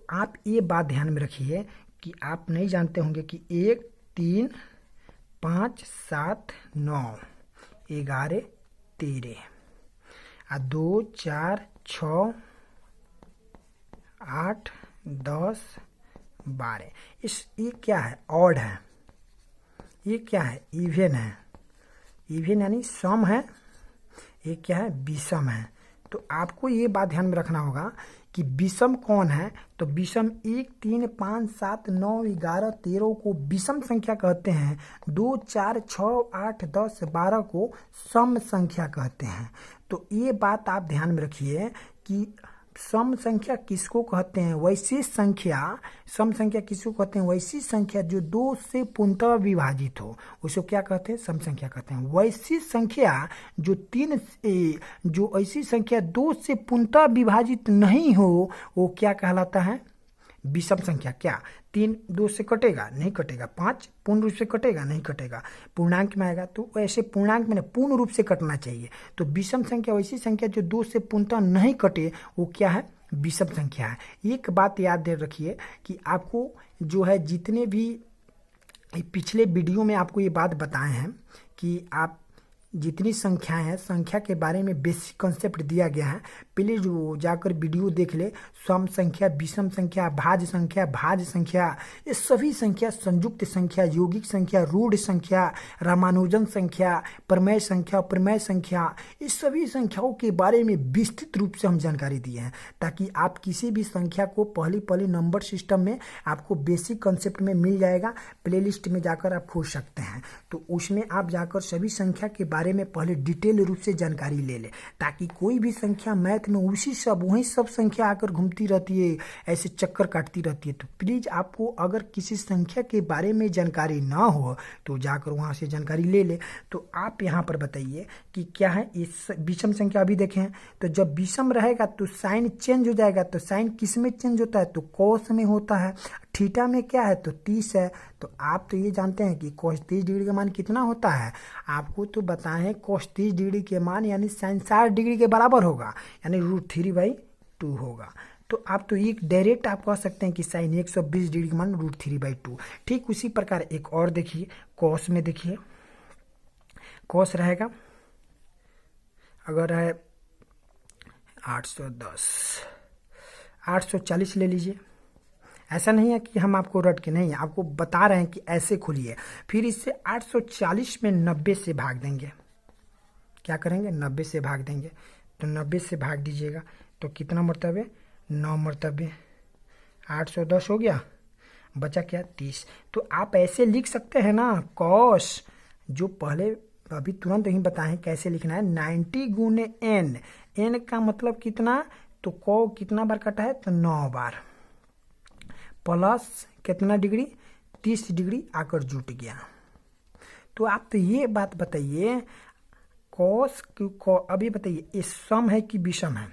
आप ये बात ध्यान में रखिए कि आप नहीं जानते होंगे कि 1 3 5 7 9 11 13 2 4 6 8 10 12 ये क्या है? ऑड है। ये क्या है? इवन है। इवन यानी सम है। ये क्या है? विषम है। तो आपको ये बात ध्यान में रखना होगा कि विषम कौन है। तो विषम 1 3 5 7 9 11 13 को विषम संख्या कहते हैं। 2 4 6 8 10 12 को सम संख्या कहते हैं। तो ये बात आप ध्यान में रखिए कि सम संख्या किसको कहते हैं? वैसी संख्या, सम संख्या किसको कहते हैं? वैसी संख्या जो 2 से पूर्णतः विभाजित हो, उसको क्या कहते हैं? सम संख्या कहते हैं। वैसी संख्या जो ऐसी संख्या 2 से पूर्णतः विभाजित नहीं हो, वो क्या कहलाता है? विषम संख्या। क्या 3 2 से कटेगा? नहीं कटेगा। 5 पूर्ण रूप से कटेगा? नहीं कटेगा। पूर्णांक में आएगा तो ऐसे पूर्णांक में पूर्ण रूप से कटना चाहिए। तो विषम संख्या वैसी संख्या जो 2 से पूर्णतः नहीं कटे, वो क्या है? विषम संख्या है। एक बात याद रखिए कि आपको जो है जितने भी पिछले वीडियो में आपको ये बात बताए हैं कि आप जितनी संख्याएं हैं, संख्या के बारे में बेसिक कॉन्सेप्ट दिया गया है। प्लीज वो जाकर वीडियो देख ले। सम संख्या, विषम संख्या, भाज्य संख्या, ये सभी संख्या, संयुक्त संख्या, यौगिक संख्या, रूढ़ संख्या, रामानुजन संख्या, प्रमेय संख्या, प्रमेय संख्या, इस सभी संख्याओं के बारे में विस्तृत रूप से हम जानकारी दिए हैं, ताकि आप किसी भी संख्या को पहले नंबर सिस्टम में आपको बेसिक कॉन्सेप्ट में मिल जाएगा। प्लेलिस्ट में जाकर आप खोज सकते हैं, तो उसमें आप जाकर सभी संख्या के बारे में पहले डिटेल रूप से जानकारी ले ले, ताकि कोई भी संख्या मैथ में वही सब संख्या आकर घूमती रहती है, ऐसे चक्कर काटती रहती है। तो प्लीज आपको अगर किसी संख्या के बारे में जानकारी ना हो तो जाकर वहां से जानकारी ले ले। तो आप यहाँ पर बताइए कि क्या है इस विषम संख्या। अभी देखें तो जब विषम रहेगा तो साइन चेंज हो जाएगा। तो साइन किस में चेंज होता है? तो कॉस में होता है। थीटा में क्या है? तो 30 है। तो आप तो ये जानते हैं कि cos 30 डिग्री का मान कितना होता है? आपको तो बताएं cos 30 डिग्री के मान यानी sin 60 डिग्री के बराबर होगा, यानी √3/2 होगा। तो आप तो एक डायरेक्ट आप कह सकते हैं कि sin 120 डिग्री का मान √3/2। ठीक उसी प्रकार एक और देखिए, cos में देखिए, cos रहेगा अगर है 810, 840 ले लीजिए। ऐसा नहीं है कि हम आपको रट के नहीं, आपको बता रहे हैं कि ऐसे खुलिए। फिर इससे 840 में 90 से भाग देंगे। क्या करेंगे? 90 से भाग देंगे। तो 90 से भाग दीजिएगा तो कितना मरतबे? 9 मरतबे। 810 हो गया, बचा क्या? 30। तो आप ऐसे लिख सकते हैं ना, कॉस जो पहले अभी तुरंत ही बताएं कैसे लिखना है। 90 गुने n, n का मतलब कितना? तो कौ कितना बार कटा है? तो 9 बार, प्लस कितना डिग्री? 30 डिग्री आकर जुट गया। तो आप तो ये बात बताइए, कॉस अभी बताइए ये सम है कि विषम है?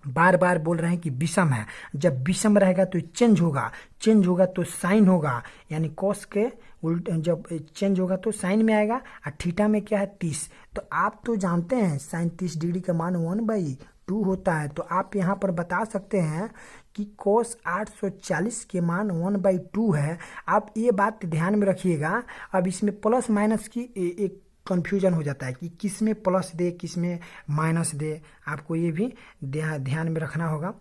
बार बार बोल रहे हैं कि विषम है। जब विषम रहेगा तो चेंज होगा तो साइन होगा, यानी कॉस के उल्ट जब चेंज होगा तो साइन में आएगा। और थीटा में क्या है? 30। तो आप तो जानते हैं साइन 30 डिग्री का मान 1/2 होता है। तो आप यहाँ पर बता सकते हैं कि cos 840 के मान 1/2 है। आप ये बात ध्यान में रखिएगा। अब इसमें प्लस माइनस की एक कन्फ्यूजन हो जाता है कि किस में प्लस दे किस में माइनस दे, आपको ये भी ध्यान में रखना होगा।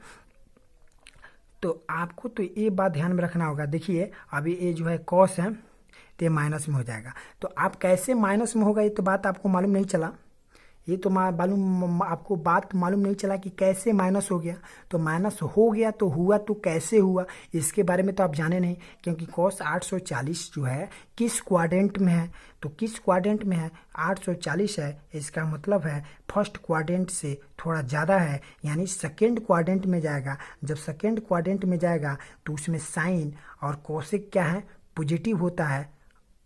तो आपको तो ये बात ध्यान में रखना होगा। देखिए अभी ये जो है cos है तो ये माइनस में हो जाएगा। तो आप कैसे माइनस में होगा ये तो बात आपको मालूम नहीं चला। ये तो आपको बात मालूम नहीं चला कि कैसे माइनस हो गया। तो माइनस हो गया तो हुआ, तो कैसे हुआ इसके बारे में तो आप जाने नहीं, क्योंकि cos 840 जो है किस क्वाड्रेंट में है? तो किस क्वाड्रेंट में है? 840 है, इसका मतलब है फर्स्ट क्वाड्रेंट से थोड़ा ज़्यादा है, यानी सेकेंड क्वाड्रेंट में जाएगा। जब सेकेंड क्वाड्रेंट में जाएगा तो उसमें साइन और कोसेक क्या है? पॉजिटिव होता है।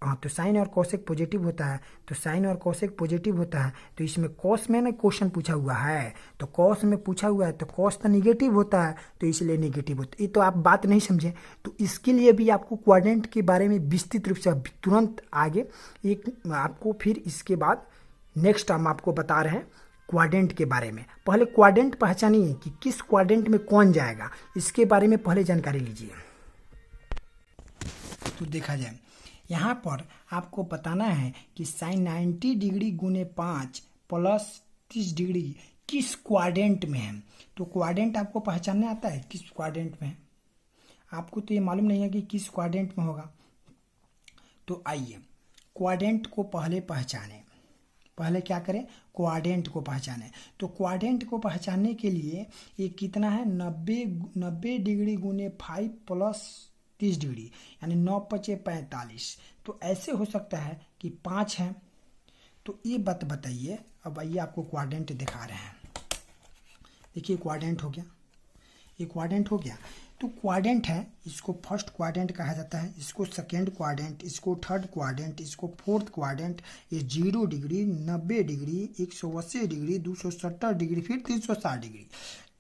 हाँ, तो साइन और कोसेक पॉजिटिव होता है। तो साइन और कोसेक पॉजिटिव होता है तो इसमें कॉस में ना क्वेश्चन पूछा हुआ है, तो कॉस में पूछा हुआ है तो कॉस तो निगेटिव होता है, तो इसलिए निगेटिव होता है। ये तो आप बात नहीं समझे। तो इसके लिए भी आपको क्वाड्रेंट के बारे में विस्तृत रूप से तुरंत आगे एक आपको फिर इसके बाद नेक्स्ट हम आपको बता रहे हैं क्वाड्रेंट के बारे में। पहले क्वाड्रेंट पहचानिए कि किस क्वाड्रेंट में कौन जाएगा, इसके बारे में पहले जानकारी लीजिए। तो देखा जाए यहाँ पर आपको बताना है कि साइन 90 डिग्री गुने 5 प्लस 30 डिग्री किस क्वाड्रेंट में है। तो क्वाड्रेंट आपको पहचानने आता है किस क्वाड्रेंट में है, आपको तो ये मालूम नहीं है कि किस क्वाड्रेंट में होगा। तो आइए क्वाड्रेंट को पहले पहचाने, पहले क्या करें, क्वाड्रेंट को पहचाने। तो क्वाड्रेंट को पहचानने के लिए ये कितना है, 90 डिग्री गुने 5 प्लस 30 डिग्री यानी 9 पचे 45। तो ऐसे हो सकता है कि 5 है। तो ये बात बताइए। अब आइए आपको क्वाड्रेंट दिखा रहे हैं। देखिए क्वाड्रेंट हो गया, ये क्वाड्रेंट हो गया। तो क्वाड्रेंट है, इसको फर्स्ट क्वाड्रेंट कहा जाता है, इसको सेकेंड क्वाड्रेंट, इसको थर्ड क्वाड्रेंट, इसको फोर्थ क्वाड्रेंट। ये 0 डिग्री, 90 डिग्री, 180 डिग्री, 270 डिग्री, फिर 360 डिग्री।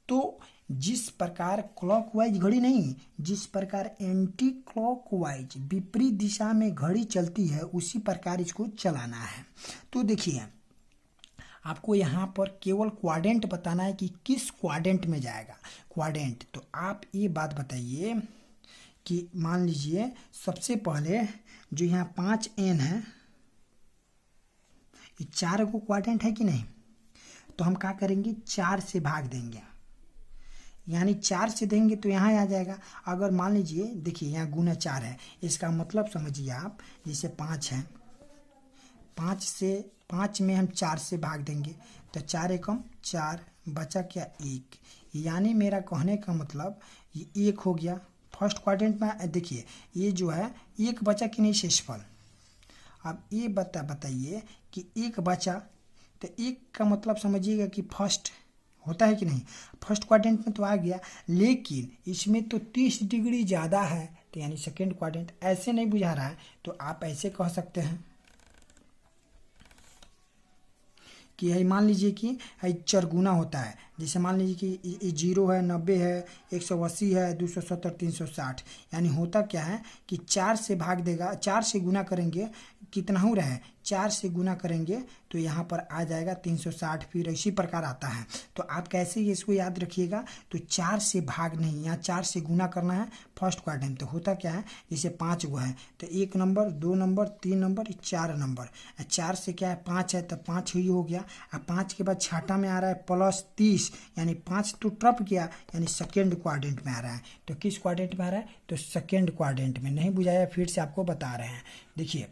तो जिस प्रकार क्लॉकवाइज घड़ी नहीं, जिस प्रकार एंटी क्लॉकवाइज विपरीत दिशा में घड़ी चलती है उसी प्रकार इसको चलाना है। तो देखिए आपको यहाँ पर केवल क्वाड्रेंट बताना है कि किस क्वाड्रेंट में जाएगा क्वाड्रेंट। तो आप ये बात बताइए कि मान लीजिए सबसे पहले जो यहाँ 5n है, ये 4 को क्वाड्रेंट है कि नहीं। तो हम क्या करेंगे, 4 से भाग देंगे, यानी 4 से देंगे तो यहाँ आ जाएगा। अगर मान लीजिए देखिए यहाँ गुना 4 है, इसका मतलब समझिए आप, जैसे 5 है, 5 में हम 4 से भाग देंगे तो 4 एकम 4, बचा क्या 1। यानी मेरा कहने का मतलब ये 1 हो गया। फर्स्ट क्वाड्रेंट में देखिए ये जो है 1 बचा कि नहीं शेषफल। अब ये बताइए कि 1 बचा, तो 1 का मतलब समझिएगा कि फर्स्ट होता है कि नहीं, फर्स्ट क्वाड्रेंट में तो आ गया, लेकिन इसमें तो 30 डिग्री ज़्यादा है, तो यानी सेकेंड क्वाड्रेंट। ऐसे नहीं बुझा रहा है तो आप ऐसे कह सकते हैं कि है, मान लीजिए कि है चरगुना होता है। जैसे मान लीजिए कि 0 है, 90 है, 180 है, 270, 360। यानी होता क्या है कि 4 से भाग देगा, 4 से गुना करेंगे, कितना हो रहा है, 4 से गुना करेंगे तो यहाँ पर आ जाएगा 360। फिर इसी प्रकार आता है। तो आप कैसे इसको याद रखिएगा, तो 4 से भाग नहीं, यहाँ 4 से गुना करना है फर्स्ट क्वाड्रेंट। तो होता क्या है, जैसे 5 गो है तो 1 नंबर, 2 नंबर, 3 नंबर, 4 नंबर। 4 से क्या है 5 है, तो 5 ही हो गया। अब 5 के बाद छठा में आ रहा है प्लस 30, यानी 5 तो टप गया, यानी सेकेंड क्वाड्रेंट में आ रहा है। तो किस क्वाड्रेंट में आ रहा है, तो सेकेंड क्वाड्रेंट में। नहीं बुझाया, फिर से आपको बता रहे हैं। देखिए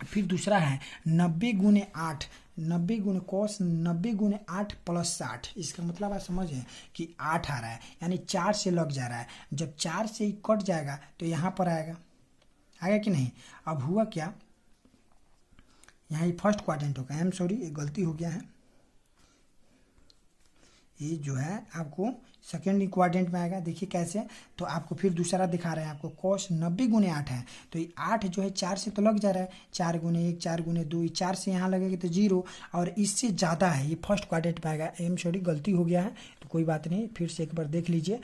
फिर दूसरा है 90 गुने 8, 90 गुने कॉस 90 गुने 8 प्लस 60। इसका मतलब आप समझें कि 8 आ रहा है, यानी 4 से लग जा रहा है। जब 4 से ही कट जाएगा तो यहाँ पर आएगा कि नहीं। अब हुआ क्या, यहाँ ये फर्स्ट क्वाड्रेंट होगा, आई एम सॉरी ये गलती हो गया है, ये जो है आपको सेकेंड क्वाड्रेंट में आएगा। देखिए कैसे, तो आपको फिर दूसरा दिखा रहे हैं आपको, कॉस 90 गुने 8 है, तो ये 8 जो है 4 से तो लग जा रहा है, 4 गुने 1, 4 गुने 2, 4 से यहाँ लगेगा तो 0, और इससे ज़्यादा है, ये फर्स्ट क्वाड्रेंट में आएगा। एम सॉरी गलती हो गया है, तो कोई बात नहीं, फिर से एक बार देख लीजिए।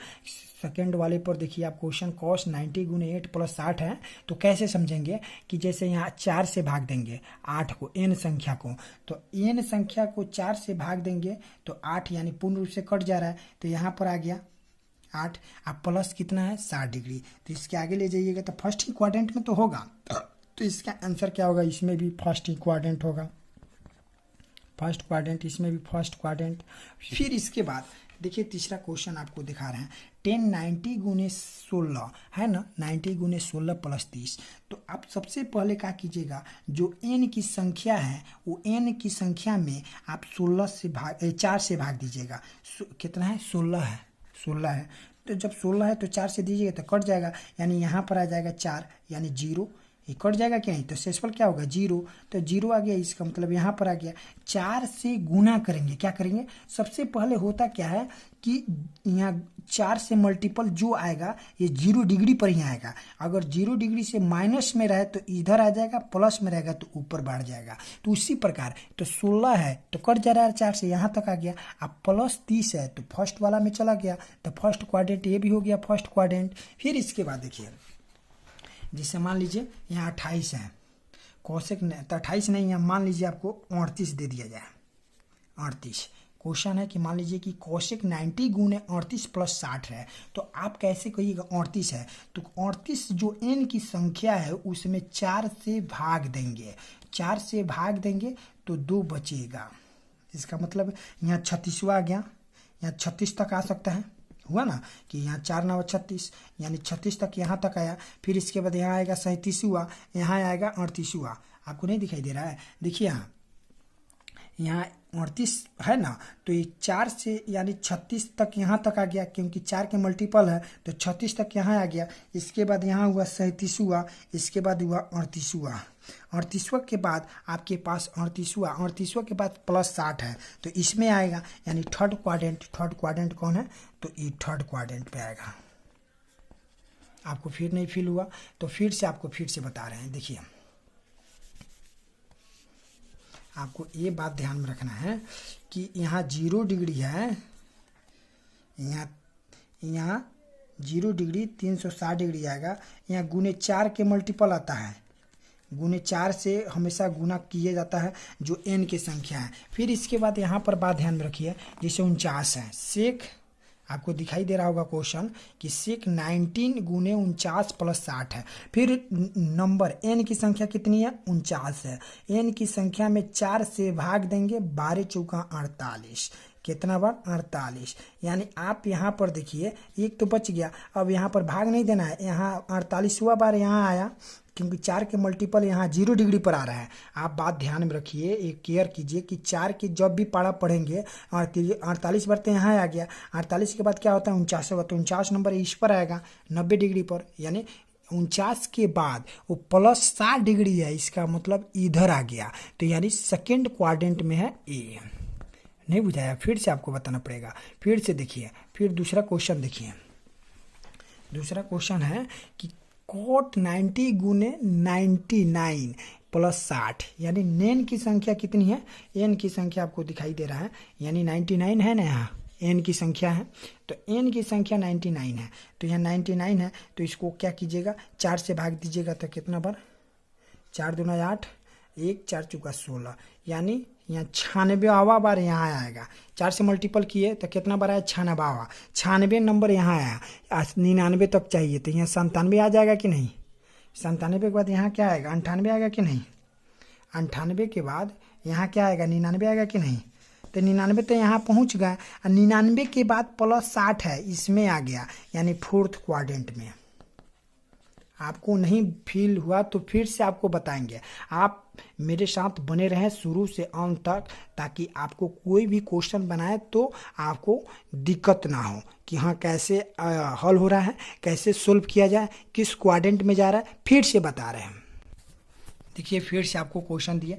सेकेंड वाले पर देखिए आप क्वेश्चन, कॉस 90 गुने 8 प्लस 60 है। तो कैसे समझेंगे कि जैसे यहाँ 4 से भाग देंगे 8 को, n संख्या को, तो n संख्या को 4 से भाग देंगे तो 8, यानी पूर्ण रूप से कट जा रहा है, तो यहाँ पर आ गया 8। अब प्लस कितना है 60 डिग्री, तो इसके आगे ले जाइएगा तो फर्स्ट ही क्वाड्रेंट में तो होगा। तो इसका आंसर क्या होगा, इसमें भी फर्स्ट ही क्वाड्रेंट होगा, फर्स्ट क्वाड्रेंट, इसमें भी फर्स्ट क्वाड्रेंट। फिर इसके बाद देखिए तीसरा क्वेश्चन आपको दिखा रहे हैं, 10 90 गुने 16 है ना, 90 गुने 16 प्लस 30। तो आप सबसे पहले क्या कीजिएगा, जो n की संख्या है वो n की संख्या में आप 4 से भाग दीजिएगा। कितना है, 16 है, 16 है। तो जब 16 है तो 4 से दीजिएगा तो कट जाएगा, यानी यहाँ पर आ जाएगा 4, यानी 0, ये कट जाएगा क्या नहीं, तो शेषफल क्या होगा 0, तो 0 आ गया। इसका मतलब यहाँ पर आ गया। 4 से गुना करेंगे, क्या करेंगे, सबसे पहले होता क्या है कि यहाँ 4 से मल्टीपल जो आएगा ये 0 डिग्री पर ही आएगा। अगर 0 डिग्री से माइनस में रहे तो इधर आ जाएगा, प्लस में रहेगा तो ऊपर बढ़ जाएगा। तो उसी प्रकार तो 16 है तो कट जा रहा है 4 से, यहाँ तक आ गया। अब प्लस 30 है तो फर्स्ट वाला में चला गया, तो फर्स्ट क्वाड्रेंट ये भी हो गया फर्स्ट क्वाड्रेंट। फिर इसके बाद देखिए, जैसे मान लीजिए यहाँ 28 है, कौशिक तो 28 नहीं है, मान लीजिए आपको 38 दे दिया जाए, 38। क्वेश्चन है कि मान लीजिए कि कोशेक 90 गुने 38 प्लस 60 है, तो आप कैसे कहिएगा 38 है, तो 38 जो n की संख्या है उसमें 4 से भाग देंगे, 4 से भाग देंगे तो 2 बचेगा। इसका मतलब यहाँ 36वां आ गया, यहाँ 36 तक आ सकता है, हुआ ना कि यहाँ 4 9 36, यानी 36 तक यहाँ तक आया। फिर इसके बाद यहाँ आएगा 37वां, यहाँ आएगा 38वां। आपको नहीं दिखाई दे रहा है, देखिए यहाँ 38 है ना, तो ये 4 से यानी 36 तक यहाँ तक आ गया, क्योंकि 4 के मल्टीपल है तो 36 तक यहाँ आ गया। इसके बाद यहाँ हुआ 37वां, इसके बाद हुआ 38वां, 38वां के बाद आपके पास 38वां के बाद प्लस 60 है तो इसमें आएगा, यानी थर्ड क्वाड्रेंट कौन है, तो ये थर्ड क्वाड्रेंट पे आएगा। आपको फिर नहीं फील हुआ तो फिर से बता रहे हैं। देखिए आपको ये बात ध्यान में रखना है कि यहाँ 0 डिग्री है, यहाँ 0 डिग्री 360 डिग्री आएगा। यहाँ गुने 4 के मल्टीपल आता है, गुने 4 से हमेशा गुना किया जाता है जो n की संख्या है। फिर इसके बाद यहाँ पर बात ध्यान में रखिए, जैसे 49 है, सेक आपको दिखाई दे रहा होगा क्वेश्चन कि सेक 19 गुने 49 प्लस 60 है। फिर नंबर n की संख्या कितनी है, 49 है, n की संख्या में 4 से भाग देंगे, 12 चौका 48, कितना बार 48। यानी आप यहाँ पर देखिए एक तो बच गया, अब यहाँ पर भाग नहीं देना है, यहाँ 48वां बार यहाँ आया क्योंकि 4 के मल्टीपल यहाँ 0 डिग्री पर आ रहा है। आप बात ध्यान में रखिए, एक केयर कीजिए कि 4 की जब भी पारा पढ़ेंगे 48 बार तो यहाँ आ गया, 48 के बाद क्या होता है 49 होगा, तो 49 नंबर इस पर आएगा 90 डिग्री पर, यानी 49 के बाद वो प्लस 60 डिग्री है, इसका मतलब इधर आ गया, तो यानी सेकेंड क्वाड्रेंट में है ए। नहीं बुझाया, फिर से आपको बताना पड़ेगा। फिर से देखिए, फिर दूसरा क्वेश्चन देखिए। दूसरा क्वेश्चन है कि कोट 90 गुने 99 प्लस 60, यानी नेन की संख्या कितनी है, एन की संख्या आपको दिखाई दे रहा है, यानी 99 है ना, यहाँ एन की संख्या है, तो एन की संख्या 99 है, तो यहाँ 99 है, तो इसको क्या कीजिएगा 4 से भाग दीजिएगा, तो कितना बार 4 दूना 8, 1 4 चौका 16, यानी यहाँ 96वां बार यहाँ आएगा। 4 से मल्टीपल किए तो कितना बार आया 96वां, 96 नंबर यहाँ आया, 99 तक चाहिए, तो यहाँ 97 आ जाएगा कि नहीं, 97 के बाद यहाँ क्या आएगा 98 आएगा कि नहीं, 98 के बाद यहाँ क्या आएगा 99 आएगा कि नहीं, तो 99 तो यहाँ पहुँच गए, 99 के बाद प्लस 60 है, इसमें आ गया, यानी फोर्थ क्वाड्रेंट में। आपको नहीं फील हुआ तो फिर से आपको बताएंगे, आप मेरे साथ बने रहें शुरू से अंत तक, ताकि आपको कोई भी क्वेश्चन बनाए तो आपको दिक्कत ना हो कि हाँ कैसे हल हो रहा है, कैसे सोल्व किया जाए, किस क्वाड्रेंट में जा रहा है, फिर से बता रहे हैं। देखिए फिर से आपको क्वेश्चन दिए,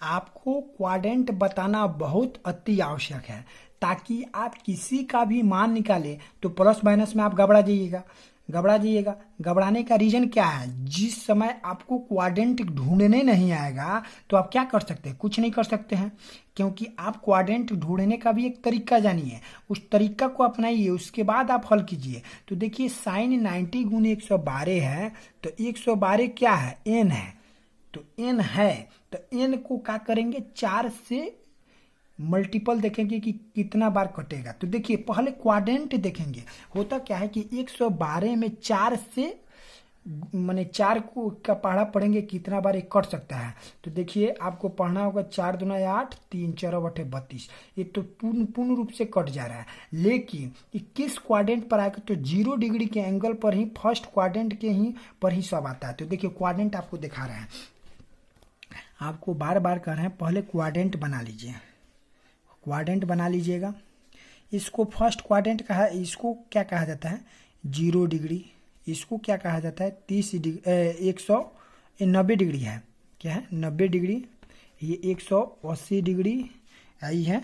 आपको क्वाड्रेंट बताना बहुत अति आवश्यक है, ताकि आप किसी का भी मान निकाले तो प्लस माइनस में आप घबरा जाइएगा। घबराने का रीजन क्या है, जिस समय आपको क्वाड्रेंट ढूंढने नहीं आएगा तो आप क्या कर सकते हैं, कुछ नहीं कर सकते हैं, क्योंकि आप क्वाड्रेंट ढूंढने का भी एक तरीका जानिए, उस तरीका को अपनाइए, उसके बाद आप हल कीजिए। तो देखिए साइन 90 गुने 112 है, तो 112 क्या है, एन है, तो एन है, तो एन को क्या करेंगे 4 से मल्टीपल देखेंगे कि कितना बार कटेगा। तो देखिए पहले क्वाड्रेंट देखेंगे, होता क्या है कि 112 में 4 से माने 4 को का पढ़ा पढ़ेंगे कितना बार ये कट सकता है। तो देखिए आपको पढ़ना होगा 4 दूना 8, 3 4 8 32, ये तो पूर्ण रूप से कट जा रहा है। लेकिन ये किस क्वाड्रेंट पर आएगा, तो 0 डिग्री के एंगल पर ही फर्स्ट क्वाड्रेंट के ही पर ही सब आता है। तो देखिए क्वाड्रेंट आपको दिखा रहे हैं, आपको बार बार कह रहे हैं पहले क्वाड्रेंट बना लीजिए, क्वाड्रेंट बना लीजिएगा। इसको फर्स्ट क्वाड्रेंट कहा, इसको क्या कहा जाता है 0 डिग्री, इसको क्या कहा जाता है 30 डिग्री, 190 डिग्री है, क्या है 90 डिग्री, ये 180 डिग्री आई है,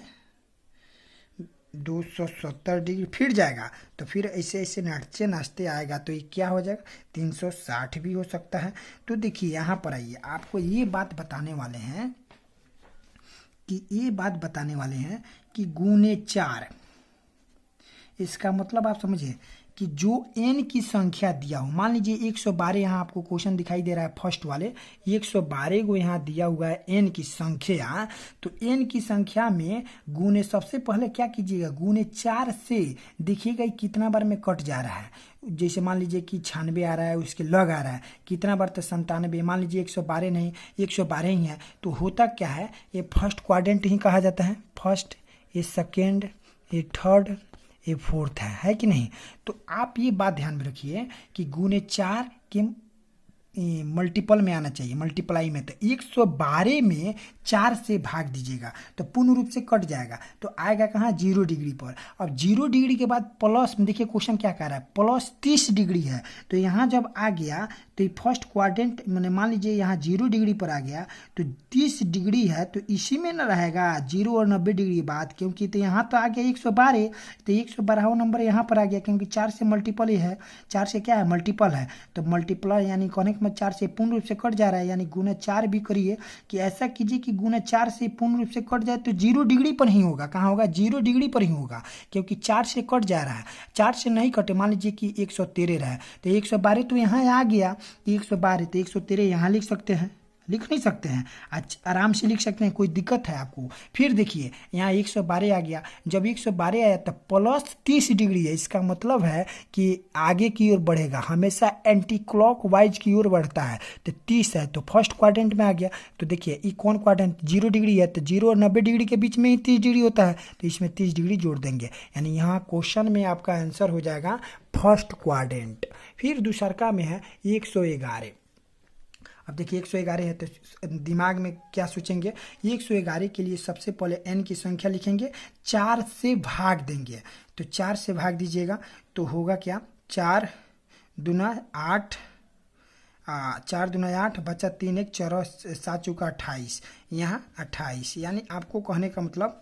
270 डिग्री फिर जाएगा, तो फिर ऐसे ऐसे नाचते आएगा, तो ये क्या हो जाएगा 360 भी हो सकता है। तो देखिए यहाँ पर आइए, आपको ये बात बताने वाले हैं कि गुने 4, इसका मतलब आप समझिए कि जो n की संख्या दिया हो, मान लीजिए 112 यहाँ आपको क्वेश्चन दिखाई दे रहा है फर्स्ट वाले, 112 को यहाँ दिया हुआ है n की संख्या। तो n की संख्या में गुने, सबसे पहले क्या कीजिएगा, गुने 4 से देखिएगा कितना बार में कट जा रहा है। जैसे मान लीजिए कि 96 आ रहा है, उसके लग आ रहा है कितना बार, तो 97। मान लीजिए 112 नहीं, 112 ही है, तो होता क्या है, ये फर्स्ट क्वाड्रेंट ही कहा जाता है। फर्स्ट, ये सेकेंड, ये थर्ड, ये फोर्थ है कि नहीं। तो आप ये बात ध्यान में रखिए कि गुने 4 के मल्टीपल में आना चाहिए, मल्टीप्लाई में। तो 112 में 4 से भाग दीजिएगा तो पूर्ण रूप से कट जाएगा, तो आएगा कहाँ, 0 डिग्री पर। अब 0 डिग्री के बाद प्लस, देखिए क्वेश्चन क्या कह रहा है, प्लस 30 डिग्री है। तो यहाँ जब आ गया तो फर्स्ट क्वाड्रेंट, मैंने मान लीजिए यहाँ 0 डिग्री पर आ गया तो 30 डिग्री है, तो इसी में ना रहेगा 0 और 90 डिग्री बाद, क्योंकि तो यहाँ तो आ गया 112, तो 112वां नंबर यहाँ पर आ गया, क्योंकि 4 से मल्टीपल ही है, 4 से क्या है, मल्टीपल है। तो मल्टीप्लाई यानी कनेक्ट में 4 से पूर्ण रूप से कट जा रहा है, यानी गुना 4 भी करिए कि ऐसा कीजिए कि गुना 4 से पूर्ण रूप से कट जाए तो 0 डिग्री पर ही होगा। कहाँ होगा, 0 डिग्री पर ही होगा, क्योंकि 4 से कट जा रहा है। 4 से नहीं कटे, मान लीजिए कि 113 रहा है तो 112 तो यहाँ आ गया, 112 तो 113 यहाँ लिख सकते हैं, लिख नहीं सकते हैं, आराम से लिख सकते हैं, कोई दिक्कत है आपको। फिर देखिए यहाँ 112 आ गया, जब 112 आया तो प्लस 30 डिग्री है, इसका मतलब है कि आगे की ओर बढ़ेगा, हमेशा एंटी क्लॉक वाइज की ओर बढ़ता है। तो 30 है तो फर्स्ट क्वाड्रेंट में आ गया। तो देखिए ये कौन क्वाड्रेंट, 0 डिग्री है, तो 0 और 90 डिग्री के बीच में ही 30 डिग्री होता है, तो इसमें 30 डिग्री जोड़ देंगे, यानी यहाँ क्वेश्चन में आपका आंसर हो जाएगा फर्स्ट क्वाड्रेंट। फिर दूसरका में है 111। अब देखिए 111 है तो दिमाग में क्या सोचेंगे, 111 के लिए सबसे पहले n की संख्या लिखेंगे, 4 से भाग देंगे। तो 4 से भाग दीजिएगा तो होगा क्या, 4 दूना 8, 4 दूना 8, बचा 3 1 4 7 चौका 28, यहाँ 28। यानी आपको कहने का मतलब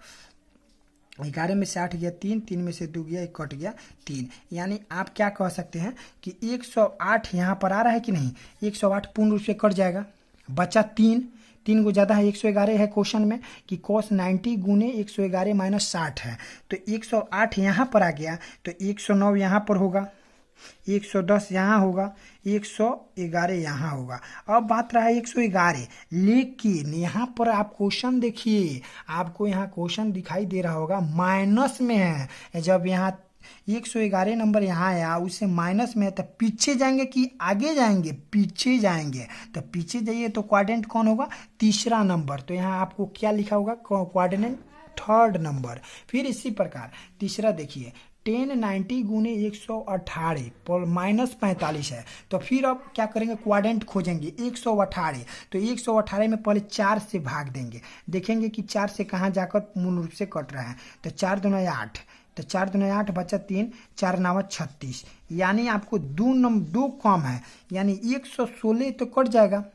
11 में से 8 गया 3, 3 में से 2 गया, 1 कट गया 3। यानी आप क्या कह सकते हैं कि 108 यहाँ पर आ रहा है कि नहीं, 108 पूर्ण रूप से कट जाएगा, बचा 3, 3 को ज़्यादा है, 111 है क्वेश्चन में कि cos 90 गुने 111 माइनस 60 है, तो 108 यहाँ पर आ गया, तो 109 यहाँ पर होगा, 110 यहाँ होगा, 111 यहाँ होगा। अब बात रहा है 111, लेकिन यहाँ पर आप क्वेश्चन देखिए, आपको यहाँ क्वेश्चन दिखाई दे रहा होगा माइनस में है। जब यहाँ 111 नंबर यहाँ आया, उससे माइनस में है, तो पीछे जाएंगे कि आगे जाएंगे, पीछे जाएंगे। तो पीछे जाइए तो क्वाड्रेंट कौन होगा, तीसरा नंबर। तो यहाँ आपको क्या लिखा होगा, क्वाड्रेंट थर्ड नंबर। फिर इसी प्रकार तीसरा देखिए 1090 गुने 118 माइनस 45 है, तो फिर अब क्या करेंगे, क्वाड्रेंट खोजेंगे 118। तो 118 में पहले 4 से भाग देंगे, देखेंगे कि 4 से कहाँ जाकर मूल रूप से कट रहा है। तो 4 दूना 8, तो 4 दूना 8 बचा 3, 4 9 36, यानी आपको 2 कम है, यानी 116 तो कट जाएगा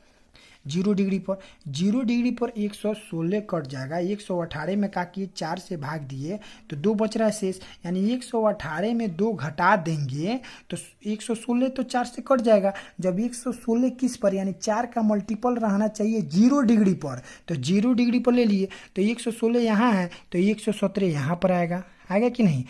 0 डिग्री पर, 0 डिग्री पर 116 कट जाएगा। 118 में का किए 4 से भाग दिए तो 2 बच रहा है शेष, यानी 118 में 2 घटा देंगे तो 116 तो 4 से कट जाएगा। जब 116 किस पर, यानी 4 का मल्टीपल रहना चाहिए 0 डिग्री पर, तो 0 डिग्री पर ले लिए तो 116 यहाँ है तो 117 यहाँ पर आएगा कि नहीं।